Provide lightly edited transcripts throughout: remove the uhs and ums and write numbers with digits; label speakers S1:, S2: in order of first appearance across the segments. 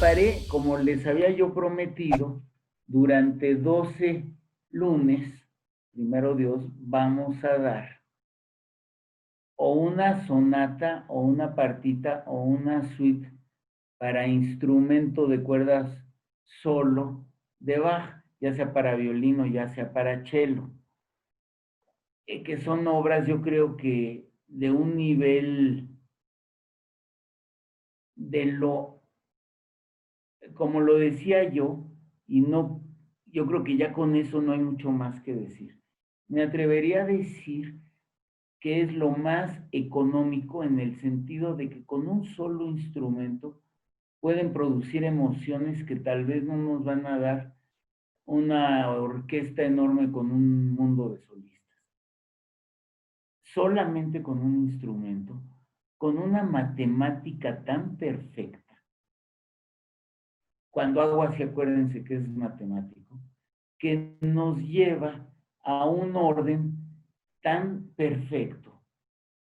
S1: preparé, como les había yo prometido, durante 12 lunes, primero Dios, vamos a dar o una sonata o una partita o una suite para instrumento de cuerdas solo de Bach, ya sea para violín o ya sea para cello, que son obras yo creo que de un nivel de lo, como lo decía yo, y no, yo creo que ya con eso no hay mucho más que decir. Me atrevería a decir que es lo más económico en el sentido de que con un solo instrumento pueden producir emociones que tal vez no nos van a dar una orquesta enorme con un mundo de solistas. Solamente con un instrumento, con una matemática tan perfecta. Cuando hago así, acuérdense que es matemático, que nos lleva a un orden tan perfecto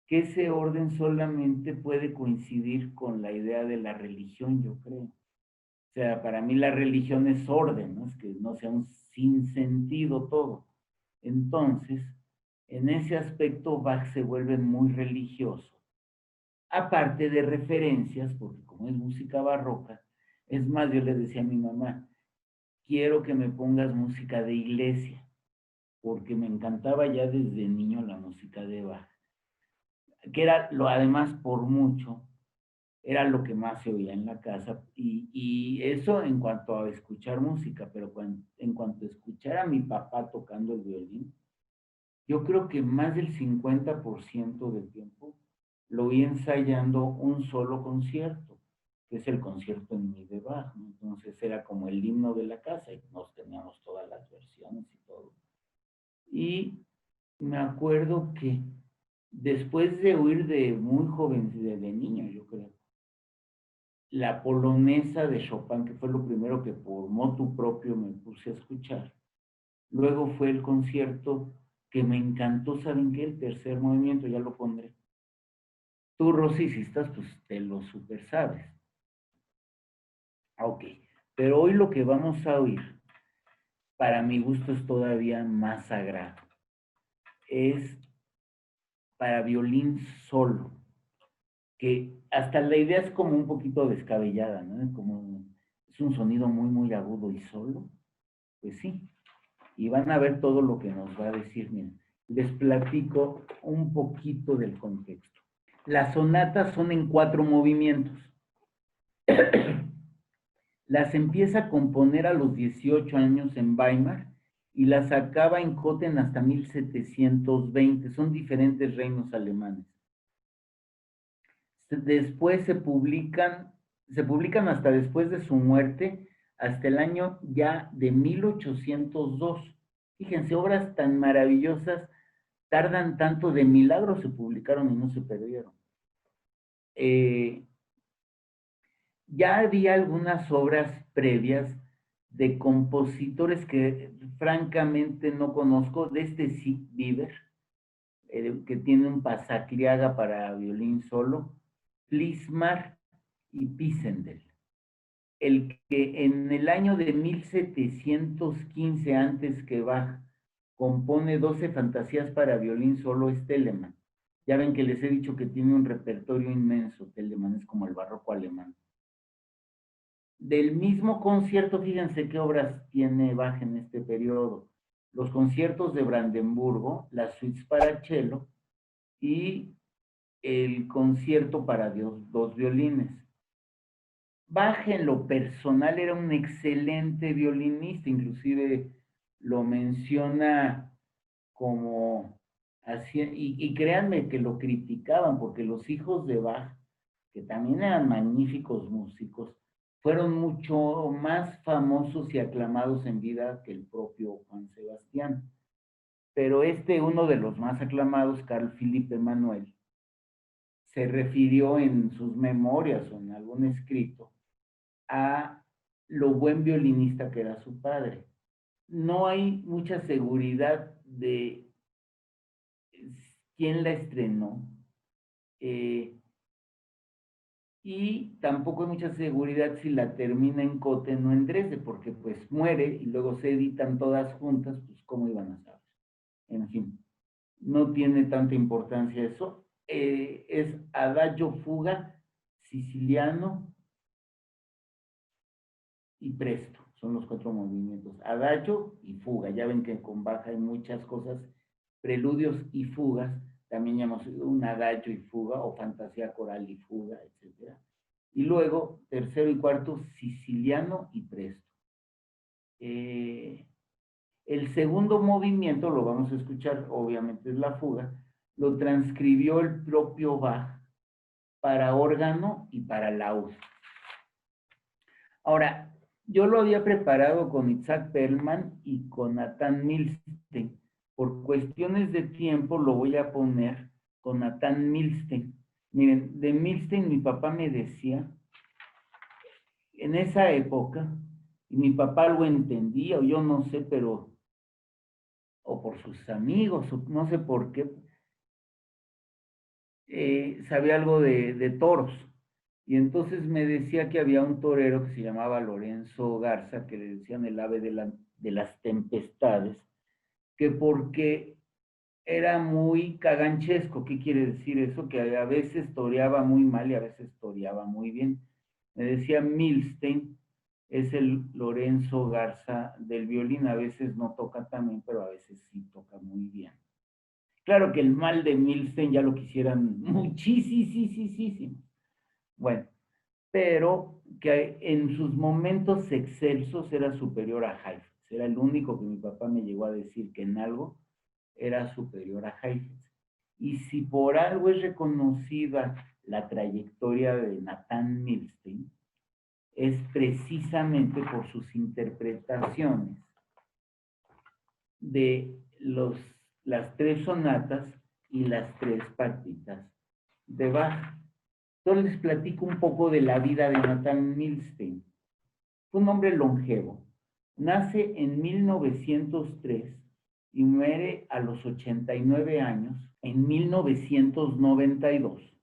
S1: que ese orden solamente puede coincidir con la idea de la religión, yo creo. O sea, para mí la religión es orden, ¿no? Es que no sea un sinsentido todo. Entonces, en ese aspecto Bach se vuelve muy religioso. Aparte de referencias, porque como es música barroca, es más, yo le decía a mi mamá, quiero que me pongas música de iglesia, porque me encantaba ya desde niño la música de Bach, que era lo además por mucho, era lo que más se oía en la casa, y eso en cuanto a escuchar música, pero en cuanto a escuchar a mi papá tocando el violín, yo creo que más del 50% del tiempo lo voy ensayando un solo concierto, que es el concierto en mi de Bach, ¿no? Entonces era como el himno de la casa y nos teníamos todas las versiones y todo. Y me acuerdo que después de huir de muy joven, de niño, yo creo, la polonesa de Chopin, que fue lo primero que por motu propio me puse a escuchar. Luego fue el concierto que me encantó, ¿saben qué? El tercer movimiento, ya lo pondré. Tú, Rosy, si estás, pues te lo super sabes. Ok, pero hoy lo que vamos a oír, para mi gusto es todavía más sagrado. Es para violín solo, que hasta la idea es como un poquito descabellada, ¿no? Como es un sonido muy, muy agudo y solo. Pues sí, y van a ver todo lo que nos va a decir. Miren, les platico un poquito del contexto. Las sonatas son en 4 movimientos. Las empieza a componer a los 18 años en Weimar y las acaba en Köthen hasta 1720. Son diferentes reinos alemanes. Después se publican hasta después de su muerte, hasta el año ya de 1802. Fíjense, obras tan maravillosas tardan tanto, de milagro se publicaron y no se perdieron. Ya había algunas obras previas de compositores que francamente no conozco, de este sí, Bieber, que tiene un pasacriaga para violín solo, Plismar y Pisendel. El que en el año de 1715, antes que Bach, compone 12 fantasías para violín solo, es Telemann. Ya ven que les he dicho que tiene un repertorio inmenso, Telemann es como el barroco alemán. Del mismo concierto, fíjense qué obras tiene Bach en este periodo. Los conciertos de Brandenburgo, las suites para cello y el concierto para dos violines. Bach en lo personal era un excelente violinista, inclusive lo menciona como así, y créanme que lo criticaban porque los hijos de Bach, que también eran magníficos músicos, fueron mucho más famosos y aclamados en vida que el propio Juan Sebastián. Pero uno de los más aclamados, Carl Philipp Emanuel, se refirió en sus memorias o en algún escrito a lo buen violinista que era su padre. No hay mucha seguridad de quién la estrenó, eh, y tampoco hay mucha seguridad si la termina en Cotten o en Dresde, porque pues muere y luego se editan todas juntas, pues cómo iban a saber. En fin, no tiene tanta importancia eso. Es adagio, fuga, siciliano y presto. Son los 4 movimientos. Adagio y fuga. Ya ven que con Bach hay muchas cosas, preludios y fugas. También llamamos un adagio y fuga, o fantasía coral y fuga, etc. Y luego, tercero y cuarto, siciliano y presto. El segundo movimiento, lo vamos a escuchar, obviamente es la fuga, lo transcribió el propio Bach para órgano y para laúd. Ahora, yo lo había preparado con Itzhak Perlman y con Nathan Milstein. Por cuestiones de tiempo lo voy a poner con Nathan Milstein. Miren, de Milstein mi papá me decía, en esa época, y mi papá lo entendía, o yo no sé, pero, o por sus amigos, o no sé por qué, sabía algo de toros. Y entonces me decía que había un torero que se llamaba Lorenzo Garza, que le decían el ave de las tempestades, que porque era muy caganchesco. ¿Qué quiere decir eso? Que a veces toreaba muy mal y a veces toreaba muy bien. Me decía Milstein, es el Lorenzo Garza del violín, a veces no toca tan bien, pero a veces sí toca muy bien. Claro que el mal de Milstein ya lo quisieran muchísimo. Bueno, pero que en sus momentos excelsos era superior a Heifetz. Era el único que mi papá me llegó a decir que en algo era superior a Heifetz. Y si por algo es reconocida la trayectoria de Nathan Milstein, es precisamente por sus interpretaciones de las 3 sonatas y las 3 partitas de Bach. Entonces les platico un poco de la vida de Nathan Milstein. Fue un hombre longevo. Nace en 1903 y muere a los 89 años en 1992.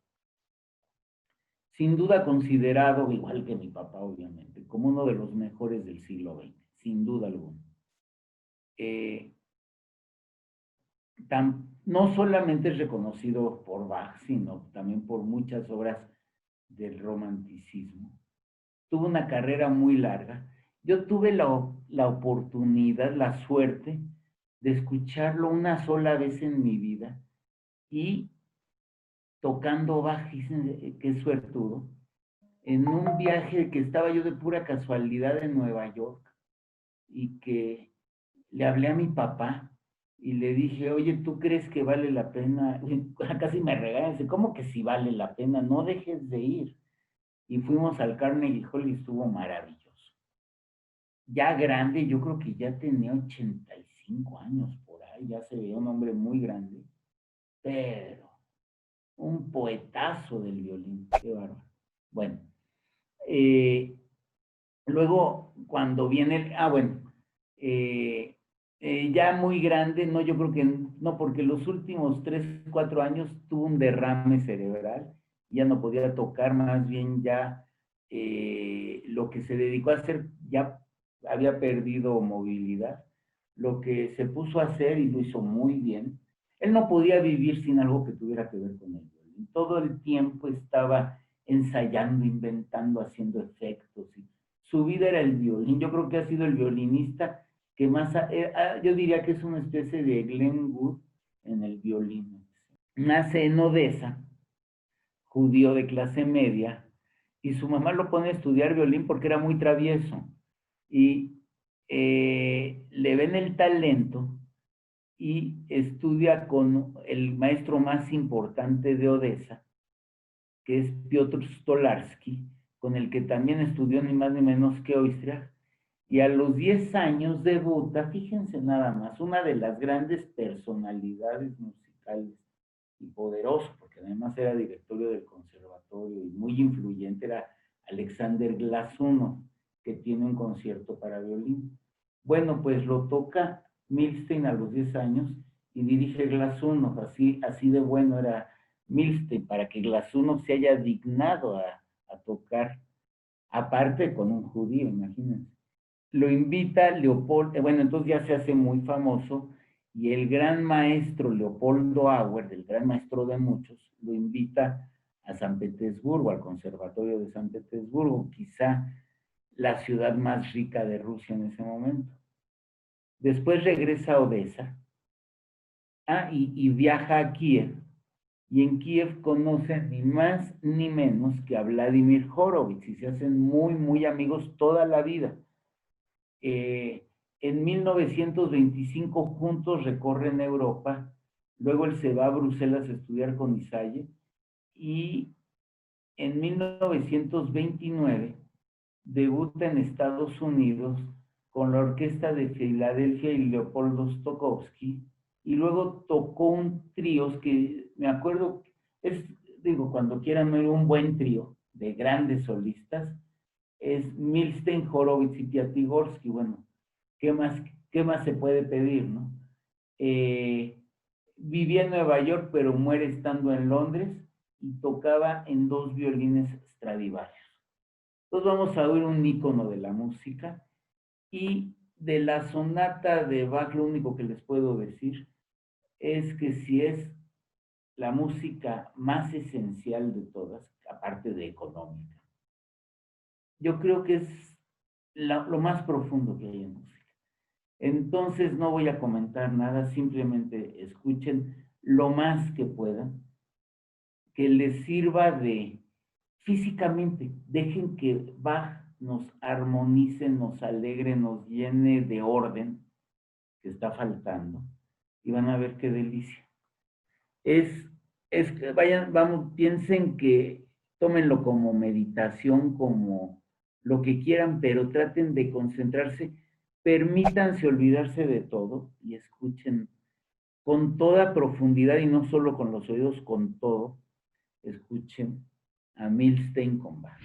S1: Sin duda considerado, igual que mi papá obviamente, como uno de los mejores del siglo XX, sin duda alguna. No solamente es reconocido por Bach, sino también por muchas obras del romanticismo. Tuvo una carrera muy larga. Yo tuve la oportunidad, la suerte de escucharlo una sola vez en mi vida y tocando Bach, qué suertudo, en un viaje que estaba yo de pura casualidad en Nueva York y que le hablé a mi papá y le dije, oye, ¿tú crees que vale la pena? Casi me regañan, dice, ¿cómo que si vale la pena? No dejes de ir. Y fuimos al Carnegie Hall y estuvo maravilloso. Ya grande, yo creo que ya tenía 85 años por ahí, ya se veía un hombre muy grande, pero un poetazo del violín, qué bárbaro. Bueno, eh, luego cuando viene, ya muy grande, no, yo creo que no, porque los últimos 3, 4 años tuvo un derrame cerebral, ya no podía tocar, más bien ya lo que se dedicó a hacer ya había perdido movilidad. Lo que se puso a hacer y lo hizo muy bien, él no podía vivir sin algo que tuviera que ver con él. Todo el tiempo estaba ensayando, inventando, haciendo efectos. Su vida era el violín. Yo creo que ha sido el violinista que más, yo diría que es una especie de Glenn Wood en el violín. Nace en Odessa, judío de clase media, y su mamá lo pone a estudiar violín porque era muy travieso. Y le ven el talento y estudia con el maestro más importante de Odessa, que es Piotr Stolarski, con el que también estudió ni más ni menos que Oistrakh, y a los 10 años debuta, fíjense nada más, una de las grandes personalidades musicales y poderoso, porque además era directorio del conservatorio y muy influyente, era Alexander Glazunov, que tiene un concierto para violín. Bueno, pues lo toca Milstein a los 10 años y dirige Glazunov, así de bueno era Milstein, para que Glazunov se haya dignado a a tocar, aparte con un judío, imagínense. Lo invita Leopoldo, bueno, entonces ya se hace muy famoso, y el gran maestro Leopoldo Auer, el gran maestro de muchos, lo invita a San Petersburgo, al Conservatorio de San Petersburgo, quizá la ciudad más rica de Rusia en ese momento. Después regresa a Odessa, y viaja a Kiev, y en Kiev conoce ni más ni menos que a Vladimir Horowitz, y se hacen muy, muy amigos toda la vida. En 1925 juntos recorren Europa, luego él se va a Bruselas a estudiar con Isaye, y en 1929 debuta en Estados Unidos con la Orquesta de Filadelfia y Leopoldo Stokowski, y luego tocó un trío que me acuerdo, digo, cuando quieran ver un buen trío de grandes solistas, es Milstein, Horowitz y Piatigorsky. Bueno, ¿qué más se puede pedir, no? Vivía en Nueva York, pero muere estando en Londres, y tocaba en 2 violines Stradivarius. Entonces vamos a oír un ícono de la música, y de la sonata de Bach lo único que les puedo decir es que si es la música más esencial de todas, aparte de económica, yo creo que es lo más profundo que hay en música. Entonces no voy a comentar nada, simplemente escuchen lo más que puedan, que les sirva de físicamente, dejen que Bach nos armonice, nos alegre, nos llene de orden que está faltando, y van a ver qué delicia. Vayan, vamos, piensen que tómenlo como meditación, como lo que quieran, pero traten de concentrarse, permítanse olvidarse de todo y escuchen con toda profundidad, y no solo con los oídos, con todo, escuchen a Milstein con Bach.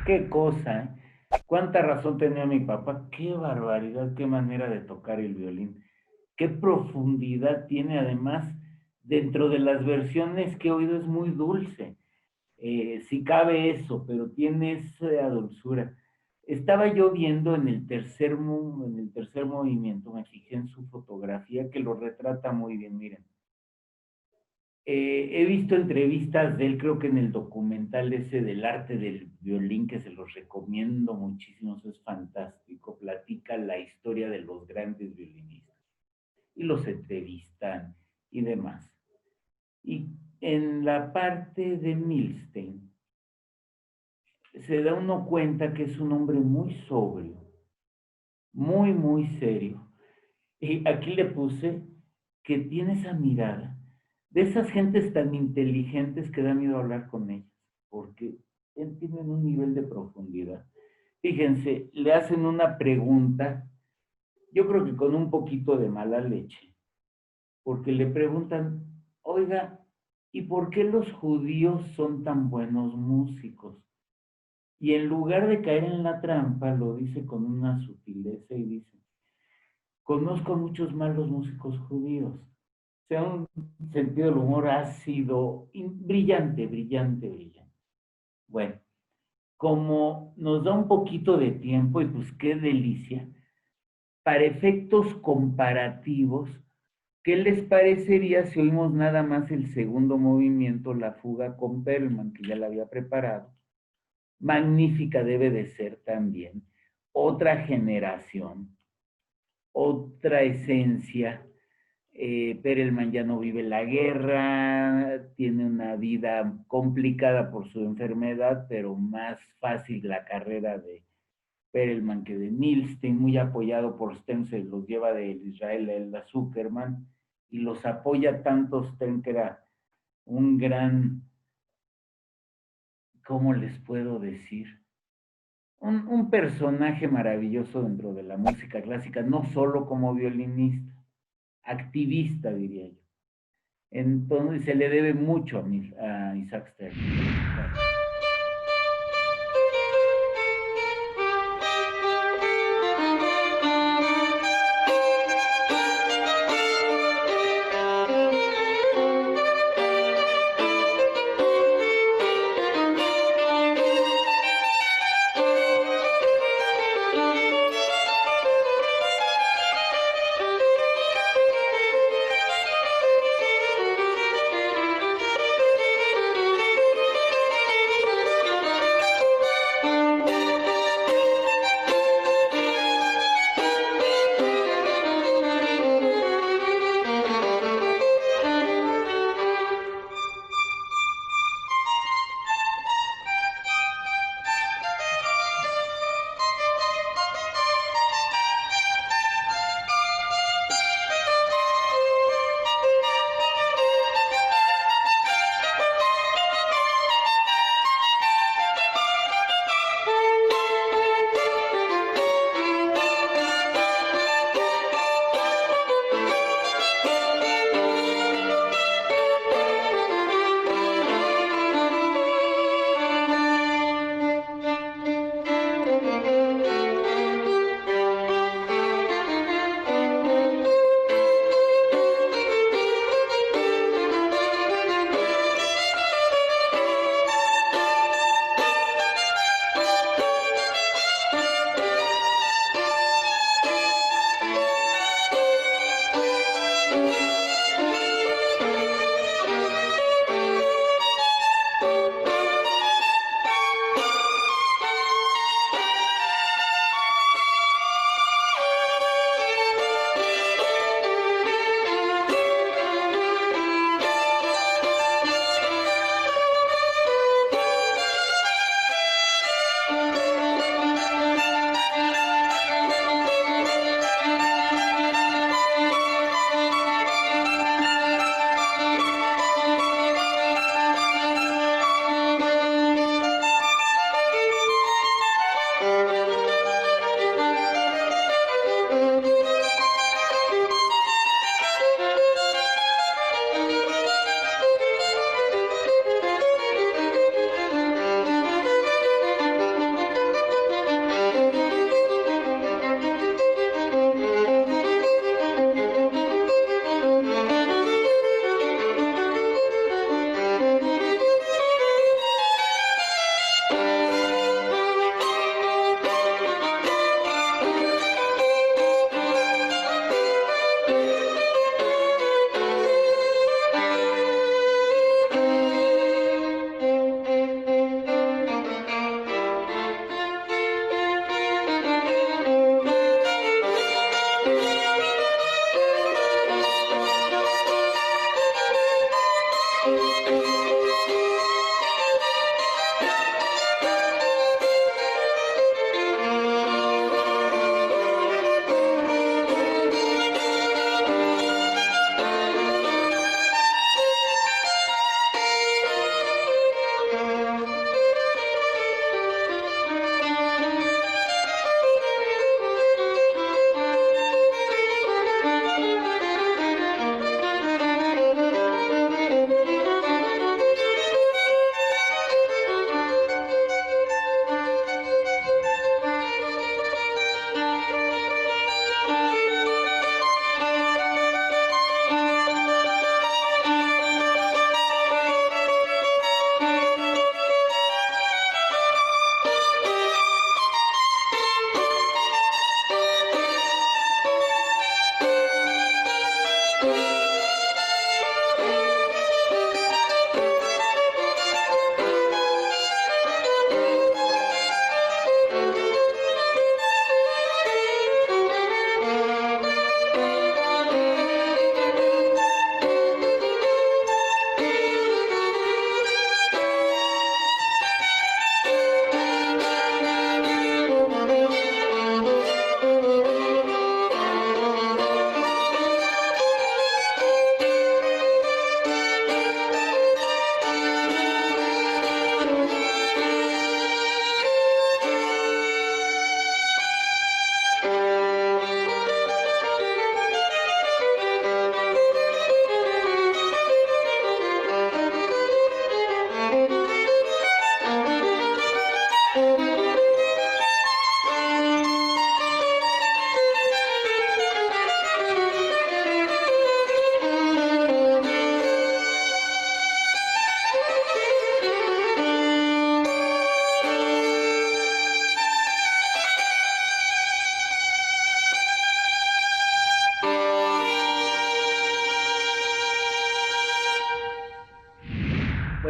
S1: Qué cosa, ¿eh? Cuánta razón tenía mi papá. Qué barbaridad, qué manera de tocar el violín. Qué profundidad tiene además dentro de las versiones que he oído es muy dulce. Si cabe eso, pero tiene esa dulzura. Estaba yo viendo en el tercer movimiento, me fijé en su fotografía que lo retrata muy bien, miren. He visto entrevistas de él, creo que en el documental ese del arte del violín, que se los recomiendo muchísimo, eso es fantástico, platica la historia de los grandes violinistas y los entrevistan y demás. Y en la parte de Milstein, se da uno cuenta que es un hombre muy sobrio, muy, muy serio. Y aquí le puse que tiene esa mirada de esas gentes tan inteligentes que da miedo hablar con ellas, porque tienen un nivel de profundidad. Fíjense, le hacen una pregunta, yo creo que con un poquito de mala leche, porque le preguntan, oiga, ¿y por qué los judíos son tan buenos músicos? Y en lugar de caer en la trampa, lo dice con una sutileza y dice, conozco muchos malos músicos judíos. O sea, un sentido del humor ácido, brillante, brillante, brillante. Bueno, como nos da un poquito de tiempo, y pues qué delicia, para efectos comparativos, ¿qué les parecería si oímos nada más el segundo movimiento, la fuga con Perlman, que ya la había preparado? Magnífica debe de ser también. Otra generación, otra esencia. Perelman ya no vive la guerra, tiene una vida complicada por su enfermedad, pero más fácil la carrera de Perelman que de Milstein, muy apoyado por Stern, se los lleva de Israel a Elda Zuckerman, y los apoya tanto Stern que era un gran, ¿cómo les puedo decir? Un personaje maravilloso dentro de la música clásica, no solo como violinista, activista, diría yo. Entonces se le debe mucho a Isaac Stern.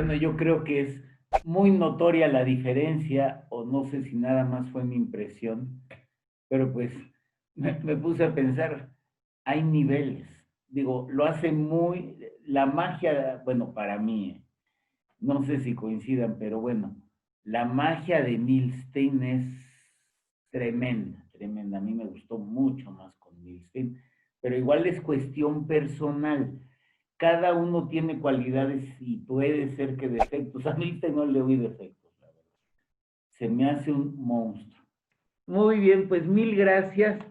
S1: Bueno, yo creo que es muy notoria la diferencia, o no sé si nada más fue mi impresión, pero pues me puse a pensar, hay niveles. Digo, lo hace muy, la magia, bueno, para mí, no sé si coincidan, pero bueno, la magia de Milstein es tremenda, tremenda. A mí me gustó mucho más con Milstein, pero igual es cuestión personal. Cada uno tiene cualidades y puede ser que defectos. A Milstein no le oí defectos, la verdad. Se me hace un monstruo. Muy bien, pues mil gracias.